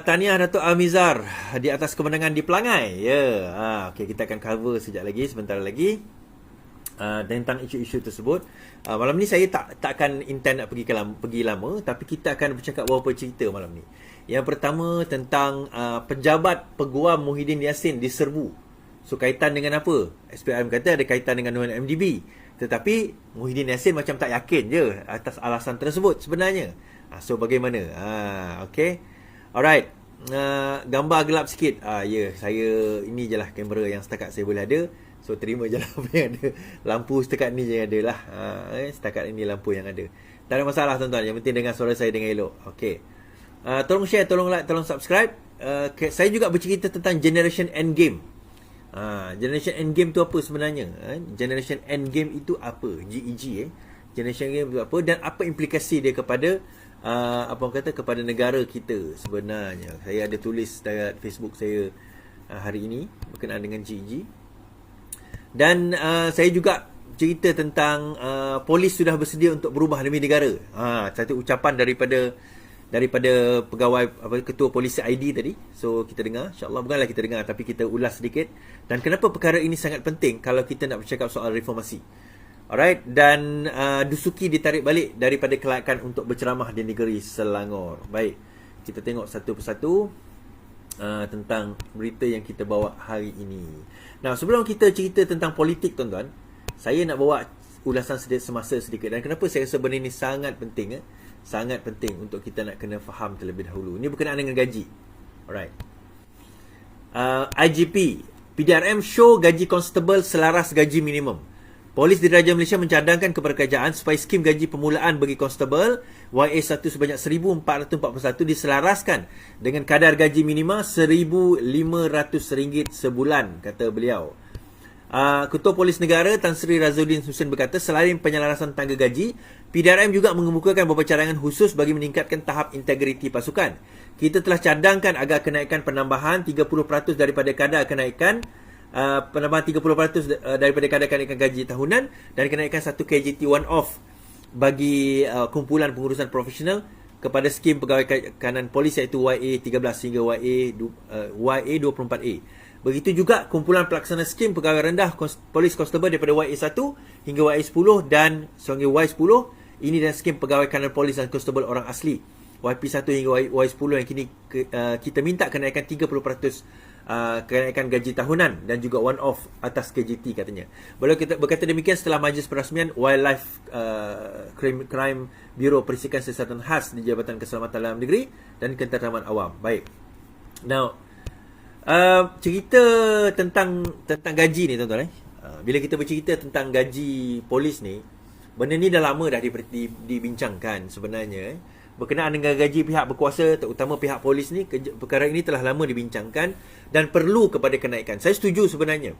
Tahniah Datuk Amizar di atas kemenangan di Pelangai. Ya, okay, kita akan cover sekejap lagi, sebentar lagi tentang isu-isu tersebut. Malam ni saya takkan intend nak pergi lama, tapi kita akan bercakap beberapa cerita malam ni. Yang pertama tentang pejabat Peguam Muhyiddin Yassin diserbu. So kaitan dengan apa? SPRM kata ada kaitan dengan UMDB. Tetapi Muhyiddin Yassin macam tak yakin je atas alasan tersebut sebenarnya. So bagaimana? Okay. Alright, gambar gelap sikit. Saya ini je lah kamera yang setakat saya boleh ada. So terima je lah apa yang ada. Lampu setakat ni je yang ada lah. Setakat ini lampu yang ada. Tak ada masalah tuan-tuan. Yang penting dengar suara saya dengan elok. Okay. Tolong share, tolong like, tolong subscribe. Saya juga bercerita tentang Generation Endgame. Generation Endgame tu apa sebenarnya? Generation Endgame itu apa? GEG Generation Endgame itu apa? Dan apa implikasi dia kepada kepada negara kita sebenarnya. Saya ada tulis dekat Facebook saya hari ini berkenaan dengan GEG. Dan saya juga cerita tentang polis sudah bersedia untuk berubah demi negara. Satu ucapan daripada pegawai ketua polisi ID tadi. So kita dengar, insya-Allah bukanlah kita dengar tapi kita ulas sedikit. Dan kenapa perkara ini sangat penting kalau kita nak bercakap soal reformasi. Alright, dan Dusuki ditarik balik daripada kelayakan untuk berceramah di negeri Selangor. Baik, kita tengok satu persatu tentang berita yang kita bawa hari ini. Nah, sebelum kita cerita tentang politik tuan-tuan, saya nak bawa ulasan semasa sedikit. Dan kenapa saya rasa benda ini sangat penting sangat penting untuk kita nak kena faham terlebih dahulu. Ini berkenaan dengan gaji. Alright. IGP, PDRM show gaji constable selaras gaji minimum. Polis Diraja Malaysia mencadangkan kepada kerajaan supaya skim gaji permulaan bagi konstebel YA1 sebanyak RM1,441 diselaraskan dengan kadar gaji minima RM1,500 sebulan, kata beliau. Ketua Polis Negara Tan Sri Razudin Husin berkata, selain penyelarasan tangga gaji, PDRM juga mengemukakan beberapa cadangan khusus bagi meningkatkan tahap integriti pasukan. Kita telah cadangkan agar kenaikan penambahan 30% daripada kadar kenaikan penambahan 30% daripada kadar kenaikan gaji tahunan dan kenaikan 1 KGT one-off bagi kumpulan pengurusan profesional kepada skim pegawai kanan polis iaitu YA13 hingga YA24A. Begitu juga kumpulan pelaksana skim pegawai rendah polis konstable daripada YA1 hingga YA10 dan sehingga Y10. Ini dan skim pegawai kanan polis dan konstable orang asli YP1 hingga Y10 yang kini kita minta kenaikan 30% kenaikan gaji tahunan dan juga one off atas KGT katanya. Beliau berkata demikian setelah majlis perasmian Wildlife Crime Bureau Perisikan Siasatan Khas di Jabatan Keselamatan Dalam Negeri dan Ketenteraman Awam. Baik. Now, cerita tentang gaji ni tuan-tuan. Bila kita bercerita tentang gaji polis ni, benda ni dah lama dah dibincangkan sebenarnya. Berkenaan dengan gaji pihak berkuasa, terutama pihak polis ni, perkara ini telah lama dibincangkan dan perlu kepada kenaikan. Saya setuju sebenarnya.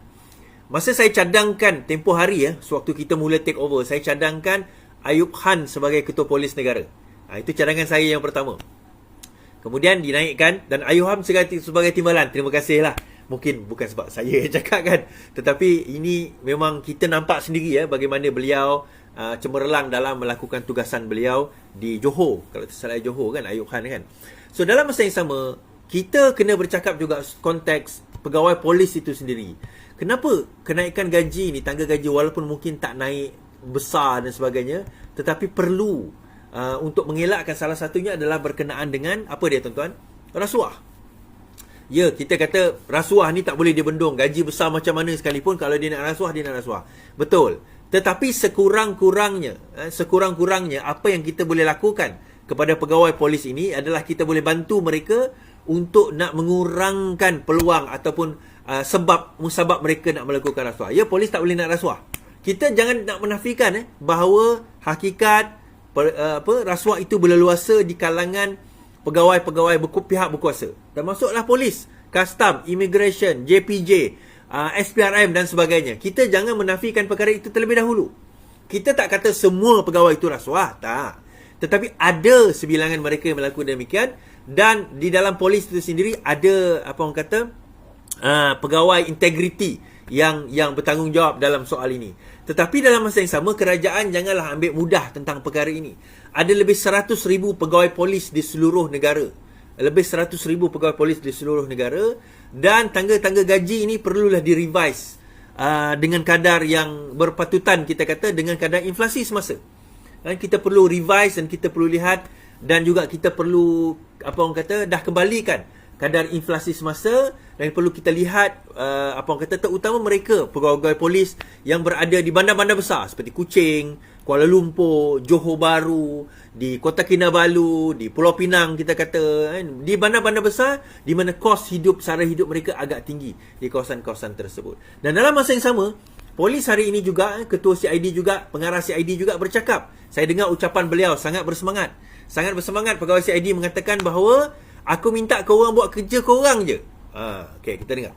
Masa saya cadangkan tempoh hari sewaktu kita mula take over, saya cadangkan Ayub Khan sebagai ketua polis negara. Itu cadangan saya yang pertama. Kemudian dinaikkan dan Ayub Khan sebagai timbalan. Terima kasih lah. Mungkin bukan sebab saya yang cakap kan, tetapi ini memang kita nampak sendiri bagaimana beliau cemerlang dalam melakukan tugasan beliau di Johor. Kalau salah Johor kan, Ayub Khan kan. So dalam masa yang sama, kita kena bercakap juga konteks pegawai polis itu sendiri. Kenapa kenaikan gaji ni, tangga gaji walaupun mungkin tak naik besar dan sebagainya, tetapi perlu untuk mengelakkan, salah satunya adalah berkenaan dengan apa dia tuan-tuan? Rasuah. Ya, kita kata rasuah ni tak boleh dibendung. Gaji besar macam mana sekalipun, kalau dia nak rasuah, dia nak rasuah. Betul. Tetapi sekurang-kurangnya apa yang kita boleh lakukan kepada pegawai polis ini adalah kita boleh bantu mereka untuk nak mengurangkan peluang ataupun musabab mereka nak melakukan rasuah. Ya, polis tak boleh nak rasuah. Kita jangan nak menafikan bahawa hakikat rasuah itu berleluasa di kalangan pegawai-pegawai pihak berkuasa. Termasuklah polis, custom, immigration, JPJ, SPRM dan sebagainya. Kita jangan menafikan perkara itu terlebih dahulu. Kita tak kata semua pegawai itu rasuah, tak. Tetapi ada sebilangan mereka yang melakukan demikian, dan di dalam polis itu sendiri ada pegawai integriti yang bertanggungjawab dalam soal ini. Tetapi dalam masa yang sama, kerajaan janganlah ambil mudah tentang perkara ini. Ada lebih 100,000 pegawai polis di seluruh negara. lebih 100,000 pegawai polis di seluruh negara, dan tangga-tangga gaji ini perlulah direvise dengan kadar yang berpatutan, kita kata dengan kadar inflasi semasa. Kita perlu revise dan kita perlu lihat, dan juga kita perlu dah kembalikan kadar inflasi semasa, dan perlu kita lihat terutama mereka pegawai polis yang berada di bandar-bandar besar seperti Kuching, Kuala Lumpur, Johor Bahru, di Kota Kinabalu, di Pulau Pinang, kita kata di bandar-bandar besar di mana kos hidup, sara hidup mereka agak tinggi di kawasan-kawasan tersebut. Dan dalam masa yang sama, polis hari ini juga, ketua CID juga, pengarah CID juga bercakap. Saya dengar ucapan beliau sangat bersemangat. Sangat bersemangat. Pegawai CID mengatakan bahawa aku minta korang buat kerja korang je. Okey, kita dengar.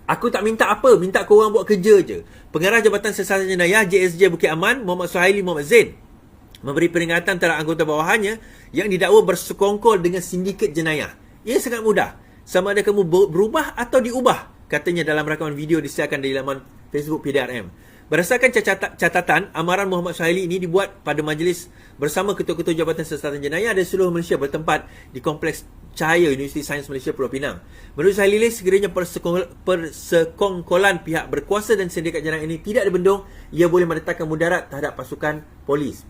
Aku tak minta apa, minta korang buat kerja je. Pengarah Jabatan Siasatan Jenayah JSJ Bukit Aman, Muhammad Suhaili Muhammad Zain, memberi peringatan terhadap anggota bawahannya yang didakwa bersekongkol dengan sindiket jenayah. Ia sangat mudah. Sama ada kamu berubah atau diubah, katanya dalam rakaman video disiarkan di laman Facebook PDRM. Berdasarkan catatan, amaran Muhammad Suhaili ini dibuat pada majlis bersama ketua-ketua Jabatan Siasatan Jenayah dan seluruh Malaysia bertempat di Kompleks Cahaya Universiti Sains Malaysia Pulau Pinang. Menurut Suhaili, sekiranya persekongkolan pihak berkuasa dan sindikat jenayah ini tidak dibendung, ia boleh mendatangkan mudarat terhadap pasukan polis.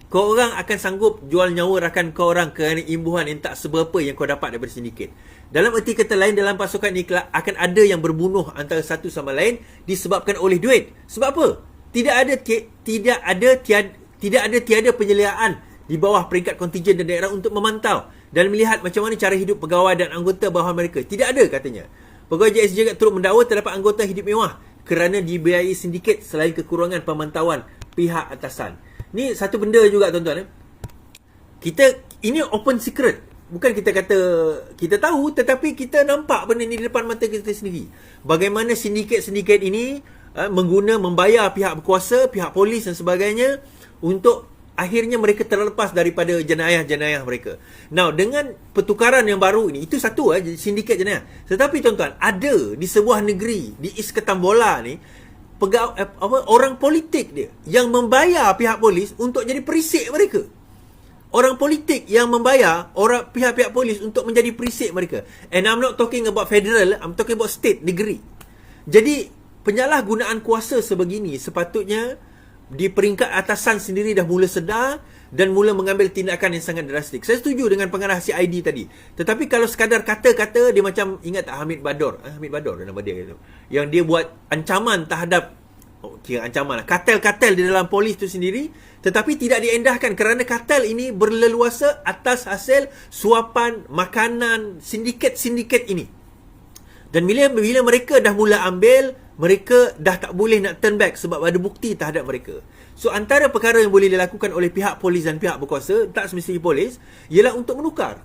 Kau orang akan sanggup jual nyawa rakan kau orang kerana imbuhan yang tak seberapa yang kau dapat daripada sindiket. Dalam erti kata lain, dalam pasukan ini akan ada yang berbunuh antara satu sama lain disebabkan oleh duit. Sebab apa? Tidak ada tiada penyeliaan di bawah peringkat kontijen dan daerah untuk memantau dan melihat macam mana cara hidup pegawai dan anggota bawahan mereka. Tidak ada, katanya. Pegawai JSJ juga turut mendakwa terdapat anggota hidup mewah kerana dibiayai sindiket selain kekurangan pemantauan pihak atasan. Ni satu benda juga, tuan-tuan. Ini open secret. Bukan kita kata kita tahu, tetapi kita nampak benda ni di depan mata kita sendiri. Bagaimana sindiket-sindiket ini membayar pihak berkuasa, pihak polis dan sebagainya untuk akhirnya mereka terlepas daripada jenayah-jenayah mereka. Now, dengan pertukaran yang baru ini, itu satu sindiket jenayah. Tetapi tuan-tuan, ada di sebuah negeri di East Ketambola ni, orang politik dia yang membayar pihak polis untuk jadi perisik mereka. Orang politik yang membayar pihak-pihak polis untuk menjadi perisik mereka. And I'm not talking about federal, I'm talking about state, negeri. Jadi, penyalahgunaan kuasa sebegini sepatutnya di peringkat atasan sendiri dah mula sedar dan mula mengambil tindakan yang sangat drastik. Saya setuju dengan pengarah CID tadi. Tetapi kalau sekadar kata-kata, dia macam, ingat tak Hamid Bador? Hamid Bador nama dia itu. Yang dia buat ancaman terhadap ancaman kartel-kartel di dalam polis itu sendiri, tetapi tidak diendahkan kerana kartel ini berleluasa atas hasil suapan makanan sindiket-sindiket ini. Dan bila mereka dah mula ambil, mereka dah tak boleh nak turn back sebab ada bukti terhadap mereka. So, antara perkara yang boleh dilakukan oleh pihak polis dan pihak berkuasa, tak semestinya polis, ialah untuk menukar.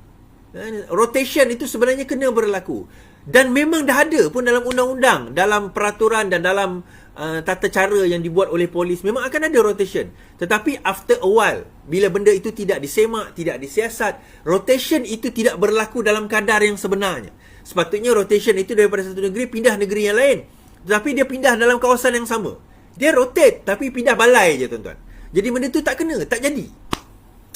Rotation itu sebenarnya kena berlaku. Dan memang dah ada pun dalam undang-undang, dalam peraturan dan dalam tata cara yang dibuat oleh polis, memang akan ada rotation. Tetapi after a while, bila benda itu tidak disemak, tidak disiasat, rotation itu tidak berlaku dalam kadar yang sebenarnya. Sepatutnya rotation itu daripada satu negeri pindah negeri yang lain. Tetapi dia pindah dalam kawasan yang sama. Dia rotate tapi pindah balai je, tuan-tuan. Jadi benda tu tak kena, tak jadi.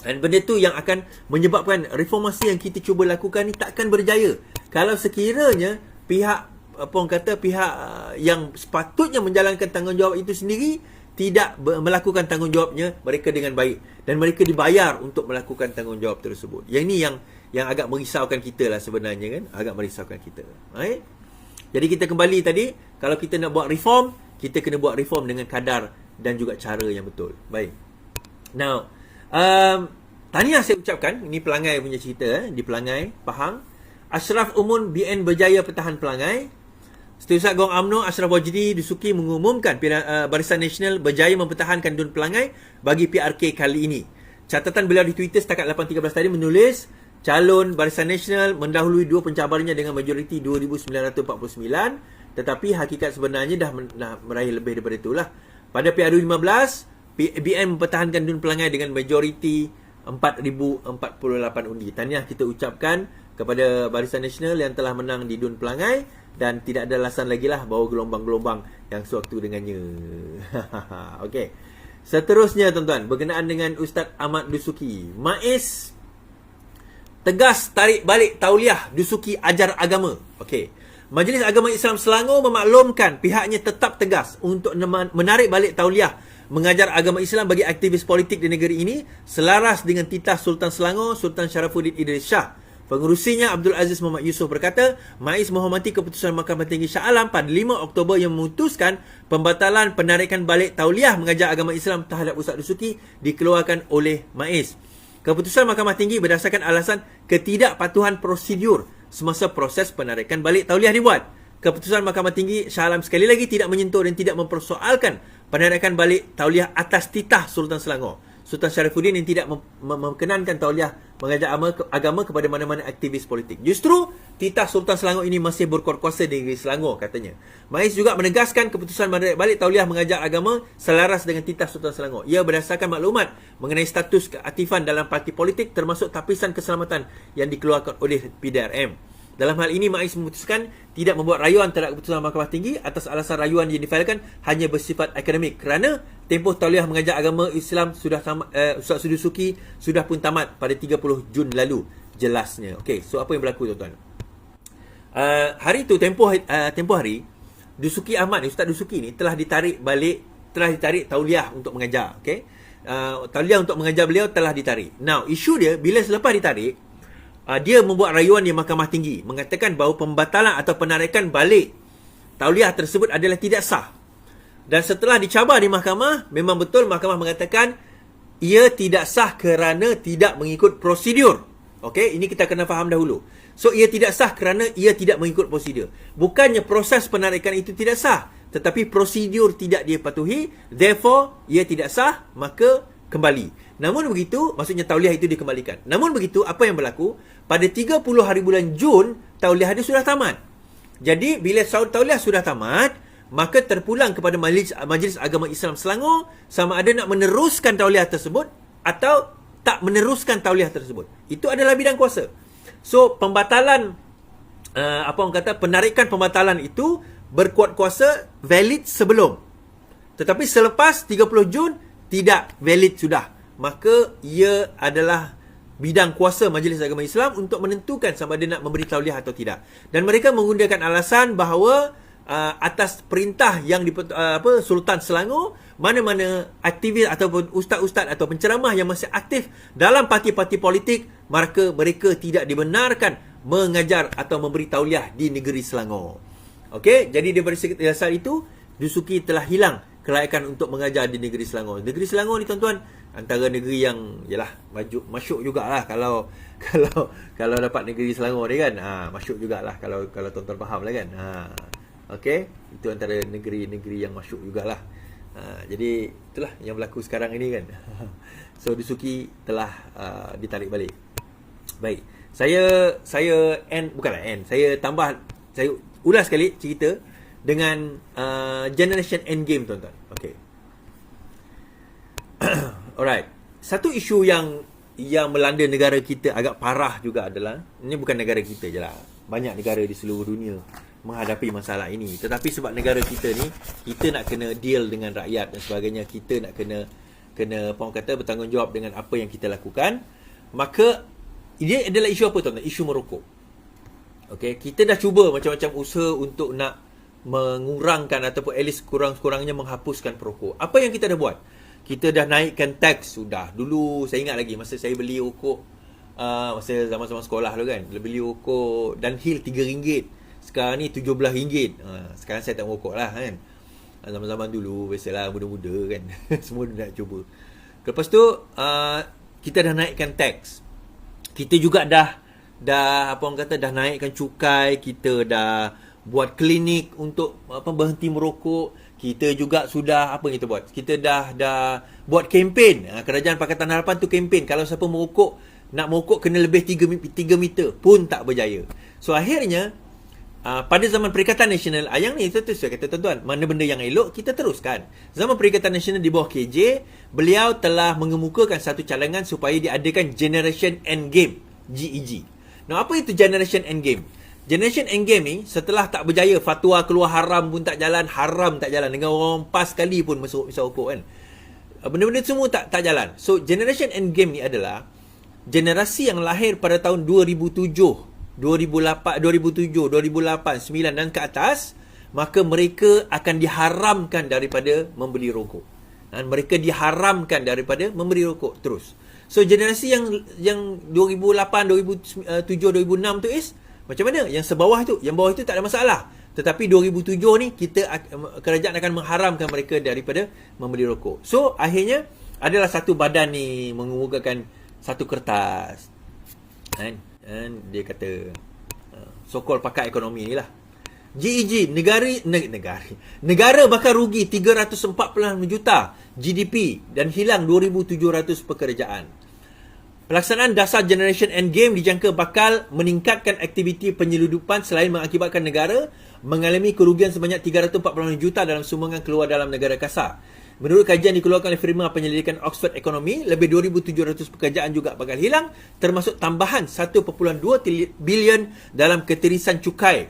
Dan benda tu yang akan menyebabkan reformasi yang kita cuba lakukan ni takkan berjaya kalau sekiranya pihak yang sepatutnya menjalankan tanggungjawab itu sendiri tidak melakukan tanggungjawabnya mereka dengan baik, dan mereka dibayar untuk melakukan tanggungjawab tersebut. Yang ini yang agak merisaukan kita lah sebenarnya, kan? Agak merisaukan kita. Baik. Jadi kita kembali tadi, kalau kita nak buat reform, kita kena buat reform dengan kadar dan juga cara yang betul. Baik. Now, tahniah saya ucapkan, ini Pelangai punya cerita, di Pelangai, Pahang. Ashraf Umun BN berjaya pertahan Pelangai. Setiausaha Gong UMNO Ashraf Wajdi Dusuki mengumumkan Barisan Nasional berjaya mempertahankan DUN Pelangai bagi PRK kali ini. Catatan beliau di Twitter setakat 8.13 tadi menulis, calon Barisan Nasional mendahului dua pencabarnya dengan majoriti 2,949, tetapi hakikat sebenarnya dah meraih lebih daripada itulah. Pada PRU 15, BN mempertahankan DUN Pelangai dengan majoriti 4,048 undi. Tahniah kita ucapkan kepada Barisan Nasional yang telah menang di DUN Pelangai, dan tidak ada alasan lagi lah bawa gelombang-gelombang yang sewaktu dengannya. Okey. Seterusnya, tuan-tuan, berkenaan dengan Ustaz Ahmad Dusuki. MAIS tegas tarik balik tauliah Dusuki ajar agama. Okey. Majlis Agama Islam Selangor memaklumkan pihaknya tetap tegas untuk menarik balik tauliah mengajar agama Islam bagi aktivis politik di negeri ini selaras dengan titah Sultan Selangor Sultan Sharafuddin Idris Shah. Pengerusinya Abdul Aziz Muhammad Yusof berkata, MAIS menghormati keputusan Mahkamah Tinggi Shah Alam pada 5 Oktober yang memutuskan pembatalan penarikan balik tauliah mengajar agama Islam terhadap Ustaz Dusuki dikeluarkan oleh MAIS. Keputusan Mahkamah Tinggi berdasarkan alasan ketidakpatuhan prosedur semasa proses penarikan balik tauliah dibuat. Keputusan Mahkamah Tinggi Shah Alam sekali lagi tidak menyentuh dan tidak mempersoalkan penarikan balik tauliah atas titah Sultan Selangor Sultan Sharifuddin yang tidak memkenankan tauliah mengajar agama kepada mana-mana aktivis politik. Justru titah Sultan Selangor ini masih berkuasa di negeri Selangor, katanya. MAIS juga menegaskan keputusan menarik balik tauliah mengajar agama selaras dengan titah Sultan Selangor. Ia berdasarkan maklumat mengenai status keaktifan dalam parti politik termasuk tapisan keselamatan yang dikeluarkan oleh PDRM. Dalam hal ini, MAIS memutuskan tidak membuat rayuan terhadap keputusan Mahkamah Tinggi atas alasan rayuan yang difailkan hanya bersifat akademik kerana tempoh tauliah mengajar agama Islam sudah tamat, Ustaz Dusuki sudah pun tamat pada 30 Jun lalu, jelasnya. Okey, so apa yang berlaku, tuan-tuan? Hari itu, tempoh hari, Dusuki Ahmad, Ustaz Dusuki ni telah ditarik tauliah untuk mengajar. Okey, tauliah untuk mengajar beliau telah ditarik. Now, isu dia bila selepas ditarik, dia membuat rayuan di Mahkamah Tinggi mengatakan bahawa pembatalan atau penarikan balik tauliah tersebut adalah tidak sah. Dan setelah dicabar di mahkamah, memang betul mahkamah mengatakan ia tidak sah kerana tidak mengikut prosedur. Okey, ini kita kena faham dahulu. So, ia tidak sah kerana ia tidak mengikut prosedur. Bukannya proses penarikan itu tidak sah, tetapi prosedur tidak dia patuhi, therefore ia tidak sah, maka kembali. Namun begitu, maksudnya tauliah itu dikembalikan. Namun begitu, apa yang berlaku? Pada 30 hari bulan Jun, tauliah dia sudah tamat. Jadi, bila tauliah sudah tamat, maka terpulang kepada Majlis Agama Islam Selangor sama ada nak meneruskan tauliah tersebut atau tak meneruskan tauliah tersebut. Itu adalah bidang kuasa. So, pembatalan, penarikan pembatalan itu berkuat kuasa valid sebelum. Tetapi selepas 30 Jun, tidak valid sudah. Maka ia adalah bidang kuasa Majlis Agama Islam untuk menentukan sama ada nak memberi tauliah atau tidak. Dan mereka menggunakan alasan bahawa atas perintah yang Sultan Selangor, mana-mana aktivis ataupun ustaz-ustaz atau penceramah yang masih aktif dalam parti-parti politik, maka mereka tidak dibenarkan mengajar atau memberi tauliah di negeri Selangor. Okey, jadi daripada dasar itu, Dusuki telah hilang kelayakan untuk mengajar di negeri Selangor. Negeri Selangor ni, tuan-tuan, antara negeri yang masyuk jugalah kalau dapat negeri Selangor ni kan. Masyuk jugalah kalau tuan-tuan faham lah kan. Okey, itu antara negeri-negeri yang masyuk jugalah. Jadi itulah yang berlaku sekarang ini kan. So, Dusuki telah ditarik balik. Baik. Saya ulas sekali cerita dengan Generation Endgame, tuan-tuan. Okey. Alright. Satu isu yang melanda negara kita agak parah juga adalah, ini bukan negara kita je lah, banyak negara di seluruh dunia menghadapi masalah ini. Tetapi sebab negara kita ni, kita nak kena deal dengan rakyat dan sebagainya, kita nak kena bertanggungjawab dengan apa yang kita lakukan. Maka ini adalah isu apa, tuan-tuan? Isu merokok. Okey, kita dah cuba macam-macam usaha untuk nak mengurangkan ataupun at least kurang-kurangnya menghapuskan perokok. Apa yang kita dah buat? Kita dah naikkan tax sudah. Dulu saya ingat lagi masa saya beli rokok masa zaman-zaman sekolah tu kan, beli rokok Dunhill RM3. Sekarang ni RM17. Sekarang saya tak merokok lah kan. Zaman-zaman dulu biasalah muda-muda kan. Semua nak cuba. Lepas tu kita dah naikkan tax. Kita juga dah naikkan cukai, kita dah buat klinik untuk berhenti merokok. Kita juga sudah kita buat? Kita dah buat kempen. Kerajaan Pakatan Harapan tu kempen, kalau siapa nak merokok kena lebih 3 meter pun tak berjaya. So akhirnya pada zaman Perikatan Nasional, yang ni saya kata, tuan-tuan, mana benda yang elok kita teruskan. Zaman Perikatan Nasional di bawah KJ, beliau telah mengemukakan satu cadangan supaya diadakan Generation Endgame, GEG. Nah, apa itu Generation Endgame? Generation Endgame ni, setelah tak berjaya, fatwa keluar haram pun tak jalan, dengan orang PAS sekali pun masuk rokok kan, benda-benda semua tak jalan. So Generation Endgame ni adalah generasi yang lahir pada tahun 2007, 2008, 9 dan ke atas, maka mereka akan diharamkan daripada membeli rokok. Dan mereka diharamkan daripada membeli rokok terus. So generasi yang 2008, 2007, 2006 tu macam mana? Yang sebawah tu, yang bawah itu tak ada masalah. Tetapi 2007 ni kerajaan akan mengharamkan mereka daripada membeli rokok. So akhirnya adalah satu badan ni mengemukakan satu kertas. Kan? Dia kata so-called pakar ekonomi ni lah. GEG, negara bakal rugi 340 juta GDP dan hilang 2,700 pekerjaan. Pelaksanaan dasar Generation Endgame dijangka bakal meningkatkan aktiviti penyeludupan selain mengakibatkan negara mengalami kerugian sebanyak 340 juta dalam sumbangan keluar dalam negara kasar. Menurut kajian dikeluarkan oleh firma penyelidikan Oxford Economy, lebih 2,700 pekerjaan juga bakal hilang, termasuk tambahan 1.2 bilion dalam ketirisan cukai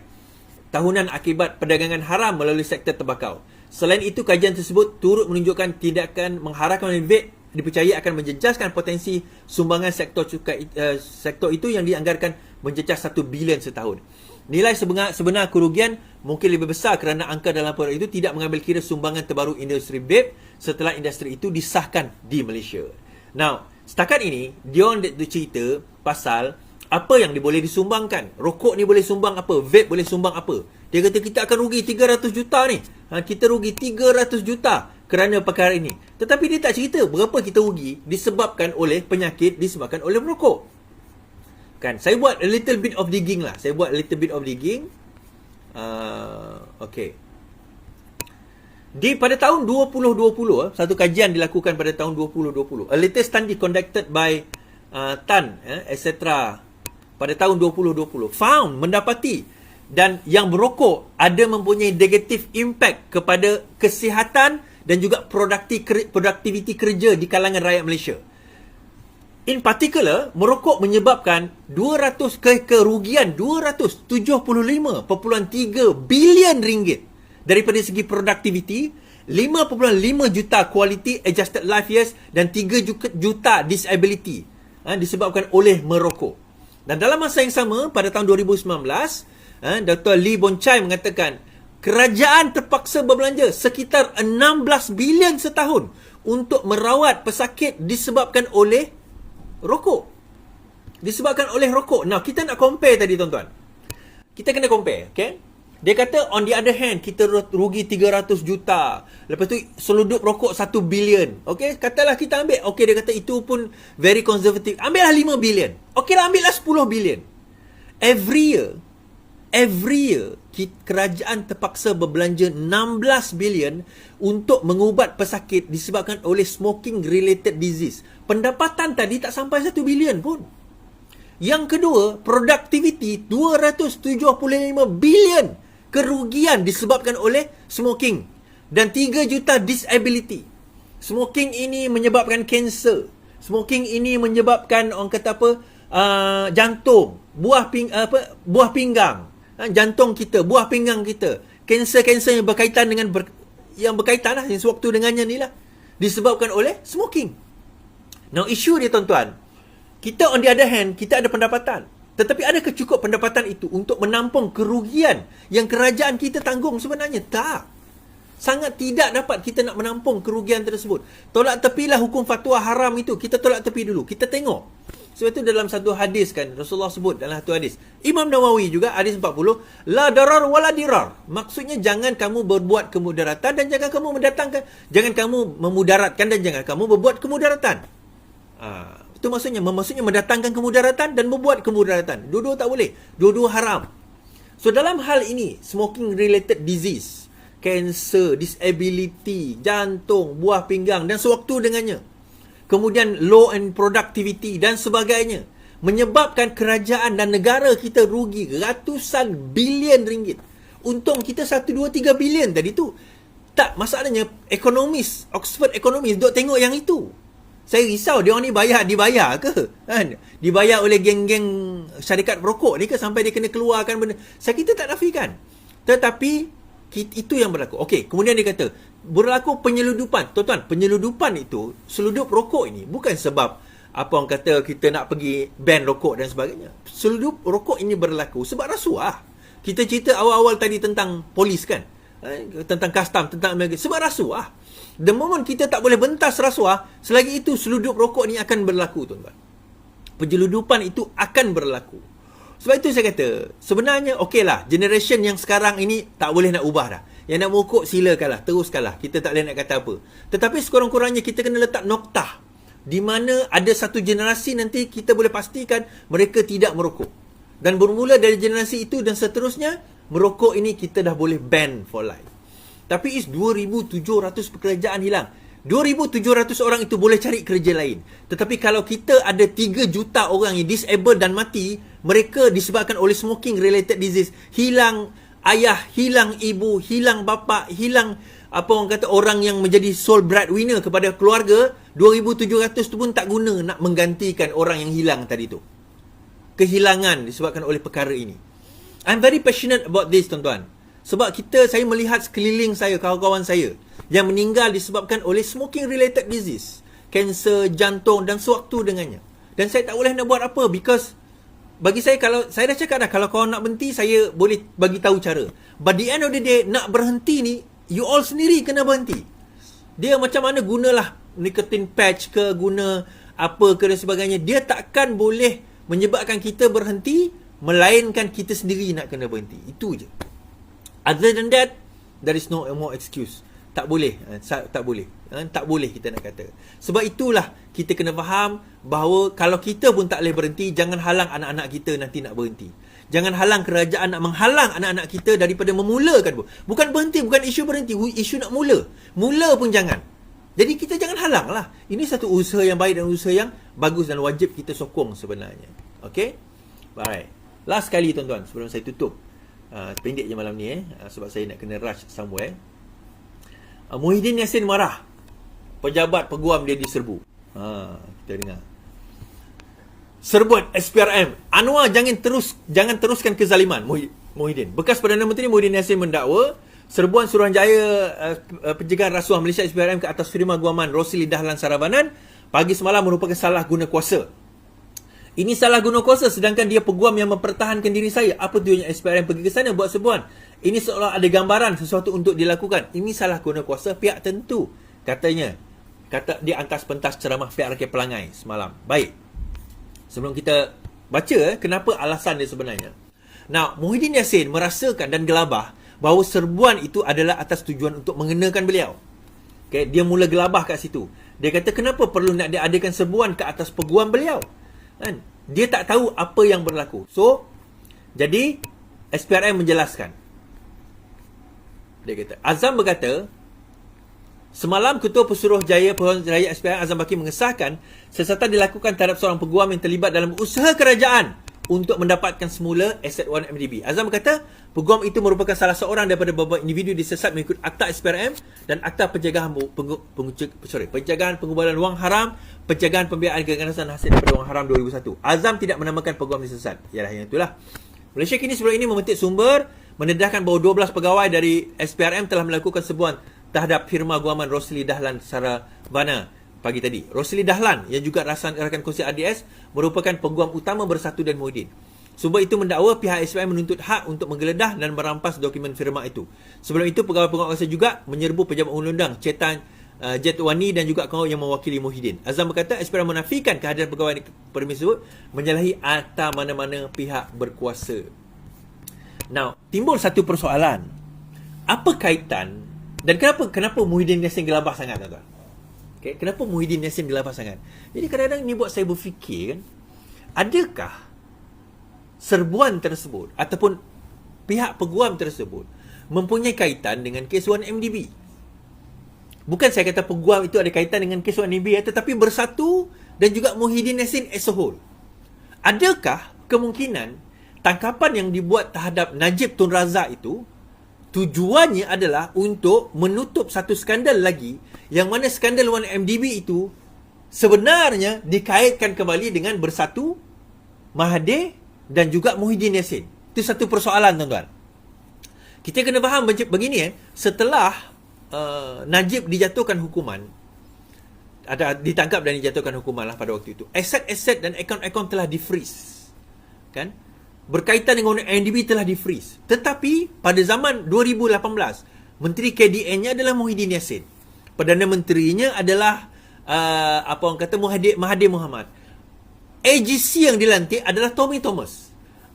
tahunan akibat perdagangan haram melalui sektor tembakau. Selain itu, kajian tersebut turut menunjukkan tindakan mengharamkan vape dipercayai akan menjejaskan potensi sumbangan sektor cukai sektor itu yang dianggarkan menjejas 1 bilion setahun. Nilai sebenar kerugian mungkin lebih besar kerana angka dalam laporan itu tidak mengambil kira sumbangan terbaru industri vape setelah industri itu disahkan di Malaysia. Now, setakat ini, diorang cerita pasal apa yang boleh disumbangkan. Rokok ni boleh sumbang apa? Vape boleh sumbang apa? Dia kata kita akan rugi 300 juta ni. Kita rugi 300 juta kerana perkara ini. Tetapi dia tak cerita berapa kita rugi disebabkan oleh penyakit, disebabkan oleh merokok. Kan, saya buat a little bit of digging lah. Okay. Pada tahun 2020, satu kajian dilakukan pada tahun 2020. A latest study conducted by Tan, etc. pada tahun 2020 mendapati dan yang berokok ada mempunyai negative impact kepada kesihatan dan juga produktiviti kerja di kalangan rakyat Malaysia. In particular, merokok menyebabkan kerugian 275.3 bilion ringgit daripada segi produktiviti, 5.5 juta quality adjusted life years dan 3 juta disability disebabkan oleh merokok. Dan dalam masa yang sama, pada tahun 2019, Dr. Lee Boon Chye mengatakan kerajaan terpaksa berbelanja sekitar 16 bilion setahun untuk merawat pesakit disebabkan oleh rokok. Now, kita nak compare tadi, tuan-tuan. Kita kena compare, okay? Dia kata, on the other hand, kita rugi 300 juta. Lepas tu, seludup rokok 1 bilion. Okay? Katalah kita ambil. Okay, dia kata itu pun very conservative. Ambillah 5 bilion. Okay lah, ambillah 10 bilion. Every year, kerajaan terpaksa berbelanja 16 bilion untuk mengubat pesakit disebabkan oleh smoking related disease. Pendapatan tadi tak sampai 1 bilion pun. Yang kedua, productivity 275 bilion kerugian disebabkan oleh smoking dan 3 juta disability. Smoking ini menyebabkan kanser. Smoking ini menyebabkan orang kata apa? Jantung, buah pinggang. Jantung kita, buah pinggang kita. Kanser-kanser yang berkaitan dengan yang sewaktu dengannya ni lah disebabkan oleh smoking. Now, isu dia, tuan-tuan, kita on the other hand, kita ada pendapatan. Tetapi adakah cukup pendapatan itu untuk menampung kerugian yang kerajaan kita tanggung sebenarnya? Tak. Sangat tidak dapat kita nak menampung kerugian tersebut. Tolak tepilah hukum fatwa haram itu. Kita tolak tepi dulu. Kita tengok. Sebab itu dalam satu hadis kan, Rasulullah sebut dalam satu hadis. Imam Nawawi juga, hadis 40. La darar wala dirar. Maksudnya jangan kamu berbuat kemudaratan dan jangan kamu jangan kamu memudaratkan dan jangan kamu berbuat kemudaratan. Itu maksudnya mendatangkan kemudaratan dan membuat kemudaratan. Dua-dua tak boleh. Dua-dua haram. So dalam hal ini, smoking related disease, cancer, disability, jantung, buah pinggang dan sewaktu dengannya. Kemudian low and productivity dan sebagainya, menyebabkan kerajaan dan negara kita rugi ratusan bilion ringgit. Untung kita 1, 2, 3 bilion tadi tu. Tak, masalahnya ekonomis, Oxford Economist duk tengok yang itu. Saya risau dia orang ni dibayar ke? Kan? Dibayar oleh geng-geng syarikat rokok ni ke sampai dia kena keluarkan benda. Kita tak nafikan. Tetapi itu yang berlaku. Okey, kemudian dia kata berlaku penyeludupan. Tuan-tuan, penyeludupan itu, seludup rokok ini bukan sebab apa orang kata kita nak pergi ban rokok dan sebagainya. Seluruh rokok ini berlaku sebab rasuah. Kita cerita awal-awal tadi tentang polis kan, tentang custom, tentang Amerika, sebab rasuah. The moment kita tak boleh bentas rasuah, selagi itu seludup rokok ni akan berlaku, tuan-tuan. Penyeludupan itu akan berlaku. Sebab itu saya kata, sebenarnya okeylah, generation yang sekarang ini tak boleh nak ubah dah. Yang nak merokok silakanlah, teruskanlah. Kita tak boleh nak kata apa. Tetapi sekurang-kurangnya kita kena letak noktah di mana ada satu generasi nanti kita boleh pastikan mereka tidak merokok. Dan bermula dari generasi itu dan seterusnya, merokok ini kita dah boleh ban for life. Tapi is 2,700 pekerjaan hilang. 2,700 orang itu boleh cari kerja lain. Tetapi kalau kita ada 3 juta orang yang disabled dan mati, mereka disebabkan oleh smoking related disease, hilang ayah, hilang ibu, hilang bapa, hilang apa orang kata orang yang menjadi sole breadwinner kepada keluarga, 2,700 tu pun tak guna nak menggantikan orang yang hilang tadi tu. Kehilangan disebabkan oleh perkara ini. I'm very passionate about this, tuan-tuan. Sebab saya melihat sekeliling saya, kawan-kawan saya yang meninggal disebabkan oleh smoking related disease, kanser, jantung dan sewaktu dengannya. Dan saya tak boleh nak buat apa because bagi saya, kalau saya dah cakap dah, kalau kau nak berhenti, saya boleh bagi tahu cara. But the end of the day, nak berhenti ni, you all sendiri kena berhenti. Dia macam mana gunalah nicotine patch ke, guna apa ke dan sebagainya, dia takkan boleh menyebabkan kita berhenti, melainkan kita sendiri nak kena berhenti. Itu je. Other than that, there is no more excuse. Tak boleh. Tak boleh. Tak boleh kita nak kata. Sebab itulah kita kena faham bahawa kalau kita pun tak boleh berhenti, jangan halang anak-anak kita nanti nak berhenti. Jangan halang kerajaan nak menghalang anak-anak kita daripada memulakan. Bukan berhenti, bukan isu berhenti, isu nak mula. Mula pun jangan. Jadi kita jangan halang lah. Ini satu usaha yang baik dan usaha yang bagus dan wajib kita sokong sebenarnya. Okay? Alright. Last kali, tuan-tuan, sebelum saya tutup. Pendek je malam ni sebab saya nak kena rush somewhere. Muhyiddin Yassin marah. Pejabat peguam dia diserbu. Kita dengar. Serbuan SPRM. Anwar jangan teruskan kezaliman. Muhyiddin. Bekas Perdana Menteri Muhyiddin Yassin mendakwa serbuan Suruhanjaya Pencegahan Rasuah Malaysia SPRM ke atas firma guaman Rosli Dahlan Sarabanan pagi semalam merupakan salah guna kuasa. Ini salah guna kuasa sedangkan dia peguam yang mempertahankan diri saya. Apa tujuannya SPRM pergi ke sana buat serbuan? Ini seolah ada gambaran sesuatu untuk dilakukan. Ini salah guna kuasa pihak tentu. Katanya. Kata di antas pentas ceramah PRK Pelangai semalam. Baik. Sebelum kita baca kenapa alasan dia sebenarnya. Now, Muhyiddin Yassin merasakan dan gelabah bahawa serbuan itu adalah atas tujuan untuk mengenakan beliau. Okay, dia mula gelabah kat situ. Dia kata kenapa perlu nak diadakan serbuan ke atas peguam beliau? Kan? Dia tak tahu apa yang berlaku. So, jadi SPRM menjelaskan. Dia kata, Azam berkata, semalam Ketua Pesuruhjaya Pesuruhjaya SPRM Azam Baki mengesahkan siasatan dilakukan terhadap seorang peguam yang terlibat dalam usaha kerajaan untuk mendapatkan semula Aset 1 MDB. Azam berkata, peguam itu merupakan salah seorang daripada beberapa individu disesat mengikut Akta SPRM dan Akta Pencegahan Pencegahan Pengumpulan Wang Haram, Pencegahan Pembiayaan Keganasan Hasil daripada Wang Haram 2001. Azam tidak menamakan peguam disesat. Yalah, yang itulah. Malaysia kini sebelum ini memetik sumber mendedahkan bahawa 12 pegawai dari SPRM telah melakukan serbuan terhadap firma guaman Rosli Dahlan Sarabanan pagi tadi. Rosli Dahlan yang juga rakan kongsi RDS merupakan peguam utama Bersatu dan Muhyiddin. Sumber itu mendakwa pihak SPRM menuntut hak untuk menggeledah dan merampas dokumen firma itu. Sebelum itu pegawai-pegawai kuasa juga menyerbu pejabat undang-undang Cetan Jetwani dan juga kawan yang mewakili Muhyiddin. Azam berkata SPRM menafikan kehadiran pegawai permis tersebut menyalahi akta mana-mana pihak berkuasa. Now, timbul satu persoalan. Apa kaitan dan kenapa Muhyiddin Yassin gelabah sangat, tuan-tuan? Okay, kenapa Muhyiddin Yassin gelabah sangat? Jadi kadang-kadang ni buat saya berfikir kan, adakah serbuan tersebut ataupun pihak peguam tersebut mempunyai kaitan dengan kes 1MDB? Bukan saya kata peguam itu ada kaitan dengan kes 1MDB, tetapi Bersatu dan juga Muhyiddin Yassin as a whole. Adakah kemungkinan tangkapan yang dibuat terhadap Najib Tun Razak itu tujuannya adalah untuk menutup satu skandal lagi, yang mana skandal 1MDB itu sebenarnya dikaitkan kembali dengan Bersatu, Mahathir dan juga Muhyiddin Yassin. Itu satu persoalan, tuan-tuan. Kita kena faham begini, setelah Najib dijatuhkan hukuman, ada ditangkap dan dijatuhkan hukuman lah pada waktu itu. Aset-aset dan akaun-akaun telah di-freeze. Kan? Berkaitan dengan MDB telah di-freeze. Tetapi pada zaman 2018, Menteri KDN-nya adalah Muhyiddin Yassin. Perdana Menterinya adalah apa orang kata Mahathir Mohamad. AGC yang dilantik adalah Tommy Thomas.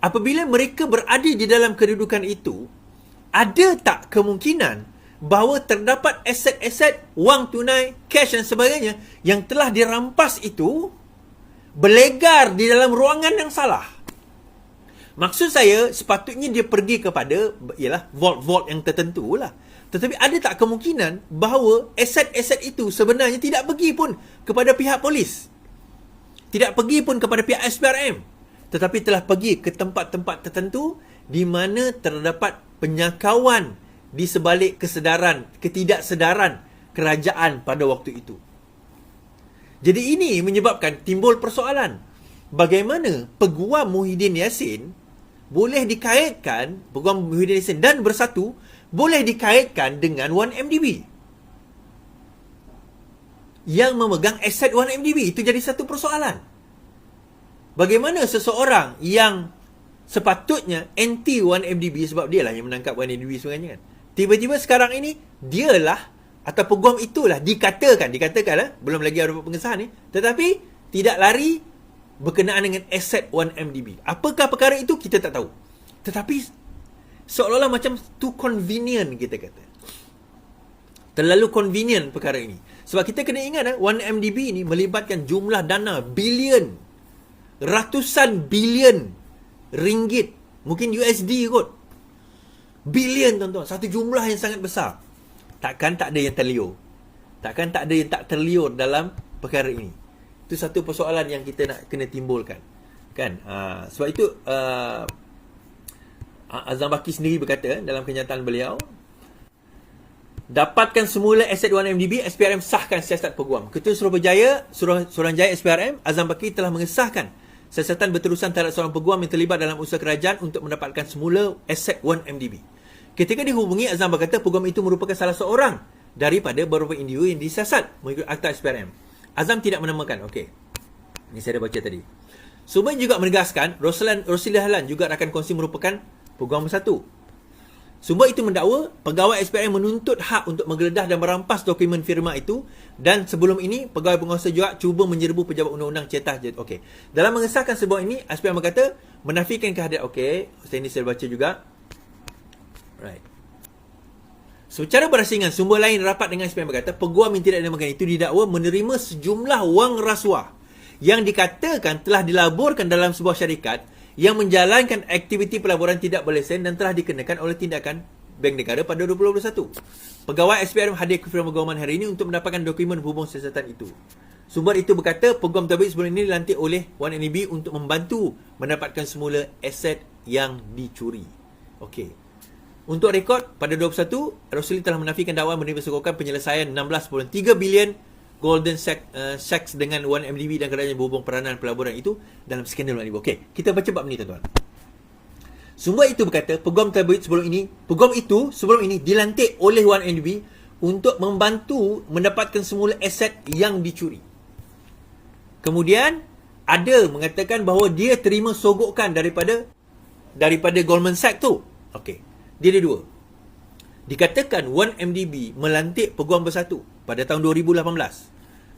Apabila mereka berada di dalam kedudukan itu, ada tak kemungkinan bahawa terdapat aset-aset, wang tunai, cash dan sebagainya yang telah dirampas itu berlegar di dalam ruangan yang salah? Maksud saya, sepatutnya dia pergi kepada ialah vault-vault yang tertentu lah. Tetapi ada tak kemungkinan bahawa aset-aset itu sebenarnya tidak pergi pun kepada pihak polis, tidak pergi pun kepada pihak SPRM, tetapi telah pergi ke tempat-tempat tertentu di mana terdapat penyangkauan di sebalik ketidaksedaran kerajaan pada waktu itu. Jadi ini menyebabkan timbul persoalan. Bagaimana Peguam Muhyiddin Yassin boleh dikaitkan, Peguam Muhyiddin Yassin dan Bersatu boleh dikaitkan dengan 1MDB yang memegang aset 1MDB. Itu jadi satu persoalan. Bagaimana seseorang yang sepatutnya anti 1MDB, sebab dia lah yang menangkap 1MDB sebenarnya kan, tiba-tiba sekarang ini dialah atau peguam itulah dikatakan lah, belum lagi ada pengesahan ni, tetapi tidak lari berkenaan dengan aset 1MDB. Apakah perkara itu kita tak tahu. Tetapi seolah-olah macam too convenient, kita kata. Terlalu convenient perkara ini. Sebab kita kena ingat 1MDB ni melibatkan jumlah dana bilion, ratusan bilion ringgit, mungkin USD kot. Bilion tuan-tuan, satu jumlah yang sangat besar. Takkan tak ada yang terliur. Takkan tak ada yang tak terliur dalam perkara ini. Itu satu persoalan yang kita nak kena timbulkan. Kan? Sebab itu Azam Baki sendiri berkata dalam kenyataan beliau, dapatkan semula aset 1MDB, SPRM sahkan siasat peguam. Ketua Suruhanjaya SPRM, Azam Baki telah mengesahkan siasatan berterusan terhadap seorang peguam yang terlibat dalam usaha kerajaan untuk mendapatkan semula aset 1MDB. Ketika dihubungi, Azam berkata peguam itu merupakan salah seorang daripada beberapa individu yang disiasat mengikut Akta SPRM. Azam tidak menamakan. Okey. Ini saya dah baca tadi. Sumber juga menegaskan Rosli Dahlan juga rakan kongsi merupakan peguam Bersatu. Sumber itu mendakwa pegawai SPRM menuntut hak untuk menggeledah dan merampas dokumen firma itu, dan sebelum ini pegawai penguasa juga cuba menyerbu pejabat undang-undang cetah. Okey. Dalam mengesahkan sebuah ini, SPRM berkata menafikan kehadiran. Okey, ini saya baca juga. Right. Secara berasingan, sumber lain rapat dengan SPRM berkata peguam yang tidak dinamakan itu didakwa menerima sejumlah wang rasuah yang dikatakan telah dilaburkan dalam sebuah syarikat yang menjalankan aktiviti pelaburan tidak berlesen dan telah dikenakan oleh tindakan Bank Negara pada 2021. Pegawai SPRM hadir ke firma peguaman hari ini untuk mendapatkan dokumen hubung siasatan itu. Sumber itu berkata peguam terbit sebelum ini dilantik oleh 1MDB untuk membantu mendapatkan semula aset yang dicuri. Okey. Untuk rekod, pada 2021, Rosli telah menafikan dakwaan menerima sokongan penyelesaian 16.3 bilion golden sacks dengan 1MDB dan kerajaan berhubung peranan pelaburan itu dalam skandal 1MDB. Okey, kita baca bab ni tuan-tuan. Sumber itu berkata peguam itu sebelum ini dilantik oleh 1MDB untuk membantu mendapatkan semula aset yang dicuri. Kemudian ada mengatakan bahawa dia terima sogokan daripada Goldman Sachs tu. Okey. Dia ada dua. Dikatakan 1MDB melantik peguam Bersatu pada tahun 2018.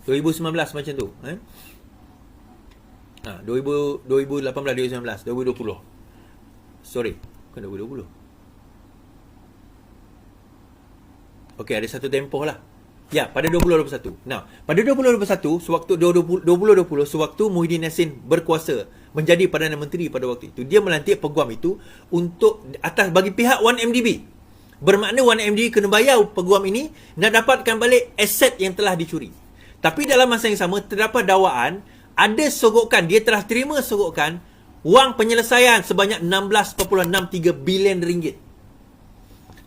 2019 macam tu. 2018, 2019, 2020. Sorry, bukan 2020. Okey, ada satu tempoh lah. Ya, pada 2021. Nah, pada 2021, sewaktu 2020, sewaktu Muhyiddin Yassin berkuasa menjadi Perdana Menteri pada waktu itu, dia melantik peguam itu untuk atas bagi pihak 1MDB. Bermakna 1MDB kena bayar peguam ini nak dapatkan balik aset yang telah dicuri. Tapi dalam masa yang sama terdapat dakwaan ada sogokan, dia telah terima sogokan wang penyelesaian sebanyak 16.63 bilion ringgit.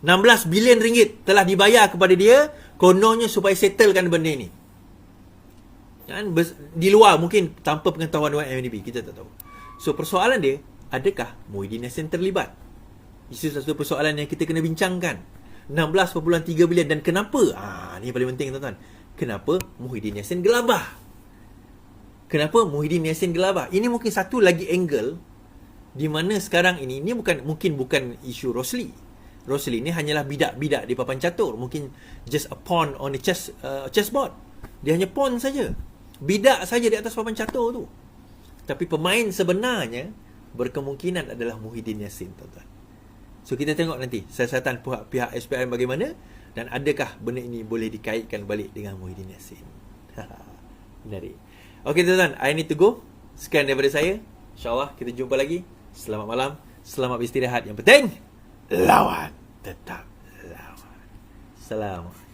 16 bilion ringgit telah dibayar kepada dia kononnya supaya settlekan benda ni. Kan di luar mungkin tanpa pengetahuan 1MDB, kita tak tahu. So persoalan dia, adakah Muhyiddin Yassin terlibat? Itu satu persoalan yang kita kena bincangkan. 16.3 bilion dan kenapa? Ni paling penting tuan-tuan. kenapa Muhyiddin Yassin gelabah. Kenapa Muhyiddin Yassin gelabah? Ini mungkin satu lagi angle di mana sekarang ini mungkin bukan isu Rosli. Rosli ni hanyalah bidak-bidak di papan catur, mungkin just a pawn on the chessboard. Dia hanya pawn saja, bidak saja di atas papan catur tu. Tapi pemain sebenarnya berkemungkinan adalah Muhyiddin Yassin, tuan-tuan. So kita tengok nanti siasatan pihak SPRM bagaimana, dan adakah benda ini boleh dikaitkan balik dengan Muhyiddin Yassin. Menarik. Okey tuan-tuan, I need to go. Sekian daripada saya. InsyaAllah kita jumpa lagi. Selamat malam, selamat beristirahat. Yang penting, lawan, tetap lawan. Salam.